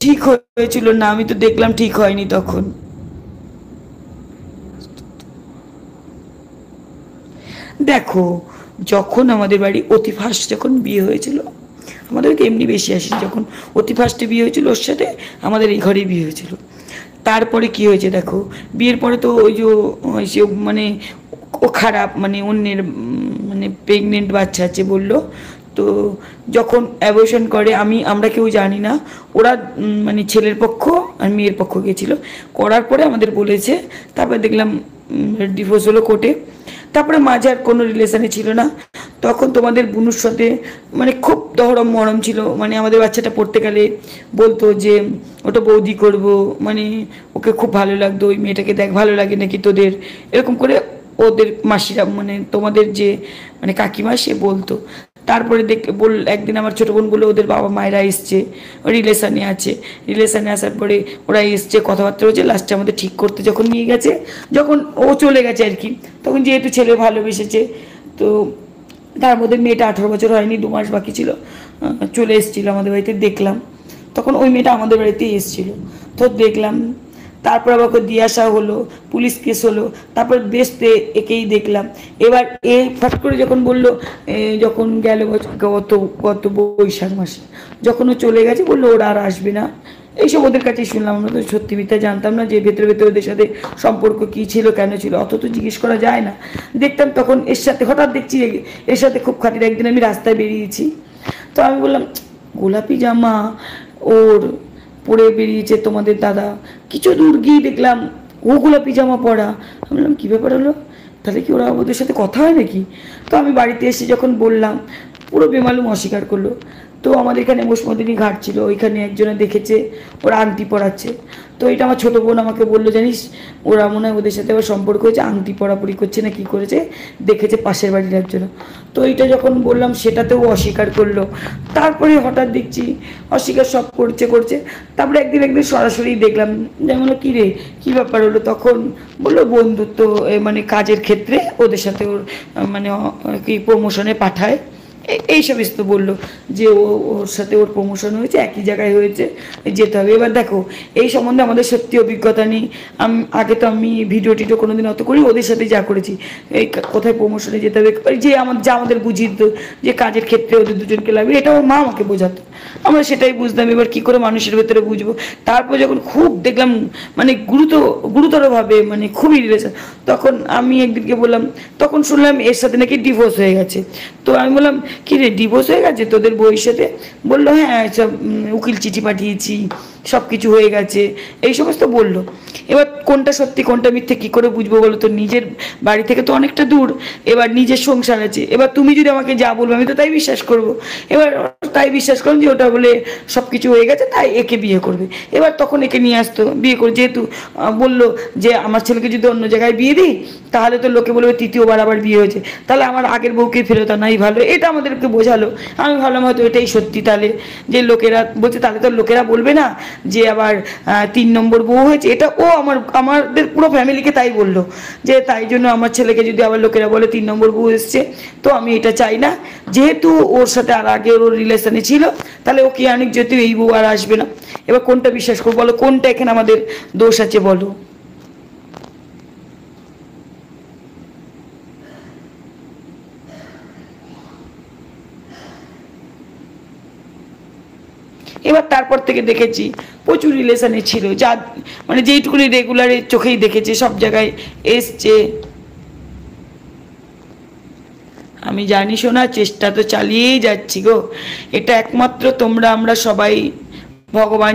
ঠিক হয়েছিল না, আমি তো দেখলাম ঠিক হয়নি তখন। দেখো, যখন আমাদের বাড়ি অতি ফার্স্ট যখন বিয়ে হয়েছিল, আমাদেরকে এমনি বেশি আসেনি, যখন অতি ফার্স্টে বিয়ে হয়েছিল ওর সাথে আমাদের এই ঘরেই বিয়ে হয়েছিল। তারপরে কি হয়েছে দেখো, বিয়ের পরে তো ওই যে মানে ও খারাপ, মানে অন্যের মানে প্রেগনেন্ট বাচ্চা আছে বললো। তো যখন অ্যাবর্শন করে, আমরা কেউ জানি না, ওরা মানে ছেলের পক্ষ আর মেয়ের পক্ষ গিয়েছিল, করার পরে আমাদের বলেছে। তারপরে দেখলাম ডিভোর্স হলো কোর্টে। তারপরে মাঝে আর কোনো রিলেশানে ছিল না। তখন তোমাদের বুনুর সাথে মানে খুব দহরম মরম ছিল, মানে আমাদের বাচ্চাটা পড়তে গেলে বলতো যে ওটা বৌদি করব, মানে ওকে খুব ভালো লাগতো, ওই মেয়েটাকে দেখ ভালো লাগে নাকি তোদের, এরকম করে ওদের মাসিরা মানে তোমাদের যে মানে কাকিমা সে বলতো। তারপরে একদিন আমার ছোটো বোন বলে ওদের বাবা মায়েরা এসছে, রিলেশানে আছে, রিলেশানে আসার পরে ওরা এসছে, কথাবার্তা হচ্ছে, লাস্টে আমাদের ঠিক করতে যখন নিয়ে গেছে, যখন ও চলে গেছে আর কি, তখন যেহেতু ছেলে ভালোবেসেছে, তো তার মধ্যে মেয়েটা 18 বছর হয়নি, 2 মাস বাকি ছিল, চলে এসেছিলো আমাদের বাড়িতে, দেখলাম। তখন ওই মেয়েটা আমাদের বাড়িতেই এসেছিলো, তো দেখলাম। তারপর আবার ওকে দিয়ে আসা হলো, পুলিশ কেস হলো, তারপর বেসতে একেই দেখলাম। এবার এ ফট করে যখন বললো, যখন গেল গত গত বৈশাখ মাসে যখন ও চলে গেছে, বললো ওরা আর আসবে না, এইসব ওদের কাছেই শুনলাম। আমরা তো সত্যি মিথ্যা জানতাম না যে ভেতরে ভেতরে ওদের সাথে সম্পর্ক কী ছিল, কেন ছিল, অত তো জিজ্ঞেস করা যায় না। দেখতাম তখন এর সাথে হঠাৎ দেখছি এর সাথে খুব খাতির। একদিন আমি রাস্তায় বেরিয়েছি, তো আমি বললাম গোলাপি জামা ওর পরে বেরিয়েছে তোমাদের দাদা, কিছু দূর গিয়ে দেখলাম ও গোলাপি জামা পরা। আমি বললাম কী ব্যাপার হলো, তাহলে কি ওরা ওদের সাথে কথা হয় নাকি? তো আমি বাড়িতে এসে যখন বললাম, পুরো বেমালুম অস্বীকার করলো। তো আমাদের এখানে মোসমদিনী ঘাট ছিল, ওইখানে একজনে দেখেছে ওরা আংটি পরাচ্ছে। তো এটা আমার ছোটো বোন আমাকে বললো, জানিস ওরা মনে হয় ওদের সাথে আবার সম্পর্ক হয়েছে, আংটি পরাপরি করছে না কি করেছে, দেখেছে পাশের বাড়ির একজন। তো এইটা যখন বললাম সেটাতেও অস্বীকার করলো। তারপরে হঠাৎ দেখছি অস্বীকার সব করছে। তারপরে একদিন সরাসরি দেখলাম, যেমন কী রে কী ব্যাপার হলো, তখন বললো বন্ধুত্ব, মানে কাজের ক্ষেত্রে ওদের সাথে ওর মানে কি প্রমোশনে পাঠায়, এই সমস্ত বললো যে ওর সাথে ওর প্রমোশন হয়েছে, একই জায়গায় হয়েছে, যেতে হবে। এবার দেখো, এই সম্বন্ধে আমাদের সত্যি অভিজ্ঞতা নেই। আগে তো আমি ভিডিও টিডিও কোনো দিন অত করি, ওদের সাথে যা করেছি, এই কোথায় প্রমোশনে যেতে হবে, যে আমাদের বুঝিয়ে দিত যে কাজের ক্ষেত্রে ওদের দুজনকে লাগবে, এটা ওর মা আমাকে বোঝাতো, আমরা সেটাই বুঝতাম। এবার কী করে মানুষের ভেতরে বুঝবো? তারপর যখন খুব দেখলাম মানে গুরুতরভাবে মানে খুবই রিলেশন, তখন আমি একদিনকে বললাম, তখন শুনলাম এর সাথে নাকি ডিভোর্স হয়ে গেছে। তো আমি বললাম কী রে ডিভোর্স হয়ে গেছে তোদের বউয়ের সাথে? বললো হ্যাঁ, সব উকিল চিঠি পাঠিয়েছি, সব কিছু হয়ে গেছে, এই সমস্ত বললো। এবার কোনটা সত্যি কোনটা মিথ্যে কী করে বুঝবো বলো তো? নিজের বাড়ি থেকে তো অনেকটা দূর, এবার নিজের সংসার আছে, এবার তুমি যদি আমাকে যা বলবে আমি তো তাই বিশ্বাস করব। এবার তাই বিশ্বাস করলাম যে ওটা বলে সব কিছু হয়ে গেছে, তাই একে বিয়ে করবে। এবার তখন একে নিয়ে আসতো বিয়ে করে, যেহেতু বললো যে আমার ছেলেকে যদি অন্য জায়গায় বিয়ে দিই তাহলে তো লোকে বলবে তৃতীয়বার আবার বিয়ে হয়েছে, তাহলে আমার আগের বউকে ফেরত আনাই ভালো, এটা আমাদেরকে বোঝালো। আমি ভাবলাম হয়তো এটাই সত্যি, তাহলে যে লোকেরা বলছে তাহলে তো লোকেরা বলবে না যে আবার 3 নম্বর বউ হয়েছে। এটা ও আমাদের পুরো ফ্যামিলিকে তাই বললো, যে তাই জন্য আমার ছেলেকে যদি আবার লোকেরা বলে 3 নম্বর বউ এসছে, তো আমি এটা চাই না। যেহেতু ওর সাথে আর আগে ওর রিলেশনে ছিল, তাহলে ও কি আনুক, যেহেতু এই বউ আর আসবে না। এবার কোনটা বিশ্বাস করবো বলো, কোনটা এখানে আমাদের দোষ আছে বলো? এবার তারপর থেকে দেখেছি প্রচুর রিলেশনে ছিল, যা মানে যেইটুকুনি রেগুলার চোখেই দেখেছে, সব জায়গায় এসছে। আমি জানি শোনা, চেষ্টা তো চালিয়েই যাচ্ছি গো, এটা একমাত্র তোমরা আমরা সবাই ভগবান